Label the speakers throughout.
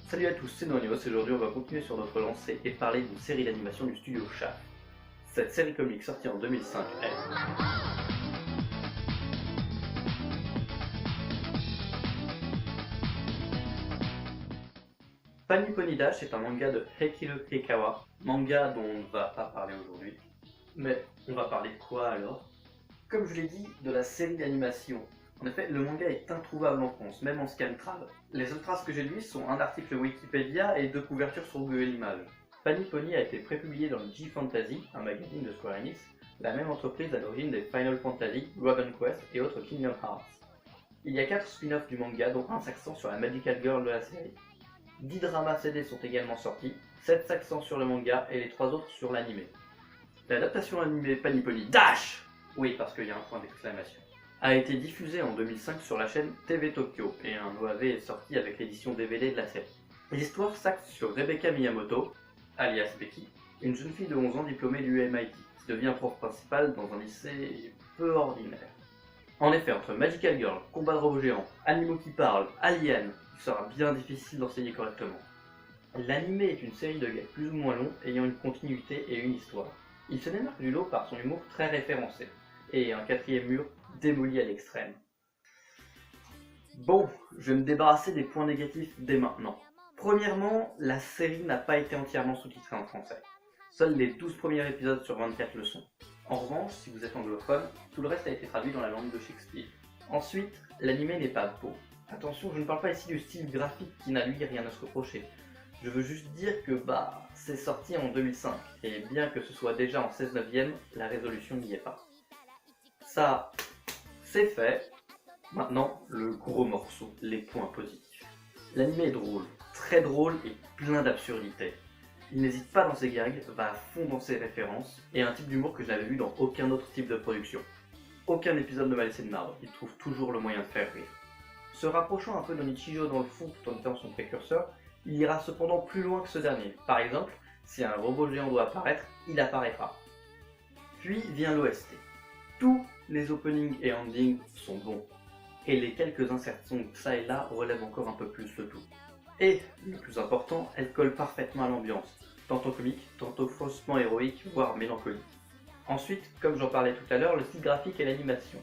Speaker 1: Salut à tous, c'est Nonios et aujourd'hui on va continuer sur notre lancée et parler d'une série d'animation du studio Shaft. Cette série comique sortie en 2005 est... Funny Pony Dash est un manga de Heikiro Heikawa, manga dont on ne va pas parler aujourd'hui. Mais on va parler de quoi alors? Comme je l'ai dit, de la série d'animation. En effet, le manga est introuvable en France, même en scantrad. Les seules traces que j'ai de lui sont un article Wikipédia et deux couvertures sur Google Images. Funny Pony a été prépublié dans le G-Fantasy, un magazine de Square Enix, la même entreprise à l'origine des Final Fantasy, Dragon Quest et autres Kingdom Hearts. Il y a 4 spin-offs du manga, dont un s'accent sur la Magical Girl de la série. 10 dramas CD sont également sortis, 7 s'accent sur le manga et les 3 autres sur l'animé. L'adaptation animée Funny Pony Dash, oui parce qu'il y a un point d'exclamation, a été diffusée en 2005 sur la chaîne TV Tokyo et un OAV est sorti avec l'édition DVD de la série. L'histoire s'axe sur Rebecca Miyamoto, alias Becky, une jeune fille de 11 ans diplômée du MIT, qui devient prof principale dans un lycée peu ordinaire. En effet, entre Magical Girl, combat de robots géants, animaux qui parlent, aliens, il sera bien difficile d'enseigner correctement. L'anime est une série de gags plus ou moins longs ayant une continuité et une histoire. Il se démarque du lot par son humour très référencé, et un quatrième mur démoli à l'extrême. Bon, je vais me débarrasser des points négatifs dès maintenant. Premièrement, la série n'a pas été entièrement sous-titrée en français. Seuls les 12 premiers épisodes sur 24 le sont. En revanche, si vous êtes anglophone, tout le reste a été traduit dans la langue de Shakespeare. Ensuite, l'anime n'est pas beau. Attention, je ne parle pas ici du style graphique qui n'a lui rien à se reprocher. Je veux juste dire que c'est sorti en 2005, et bien que ce soit déjà en 16/9, la résolution n'y est pas. Ça, c'est fait. Maintenant, le gros morceau, les points positifs. L'anime est drôle, très drôle et plein d'absurdités. Il n'hésite pas dans ses gags, va à fond dans ses références, et un type d'humour que je n'avais vu dans aucun autre type de production. Aucun épisode ne m'a laissé de marbre, il trouve toujours le moyen de faire rire. Se rapprochant un peu de Nichijou dans le fond tout en étant son précurseur, il ira cependant plus loin que ce dernier. Par exemple, si un robot géant doit apparaître, il apparaîtra. Puis vient l'OST. Tous les openings et endings sont bons, et les quelques insertions ça et là relèvent encore un peu plus le tout. Et, le plus important, elle colle parfaitement à l'ambiance, tantôt comique, tantôt faussement héroïque, voire mélancolique. Ensuite, comme j'en parlais tout à l'heure, le style graphique et l'animation.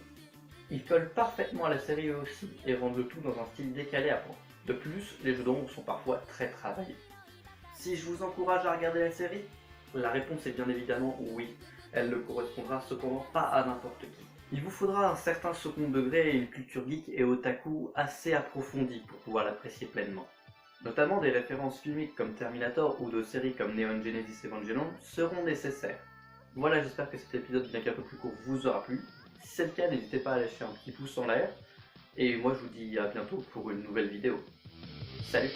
Speaker 1: Ils collent parfaitement à la série eux aussi, et rendent le tout dans un style décalé à point. De plus, les jeux d'ombre sont parfois très travaillés. Si je vous encourage à regarder la série, la réponse est bien évidemment oui. Elle ne correspondra cependant pas à n'importe qui. Il vous faudra un certain second degré et une culture geek et otaku assez approfondie pour pouvoir l'apprécier pleinement. Notamment des références filmiques comme Terminator ou de séries comme Neon Genesis Evangelion seront nécessaires. Voilà, j'espère que cet épisode, bien qu'un peu plus court, vous aura plu. Si c'est le cas, n'hésitez pas à lâcher un petit pouce en l'air. Et moi, je vous dis à bientôt pour une nouvelle vidéo. Salut!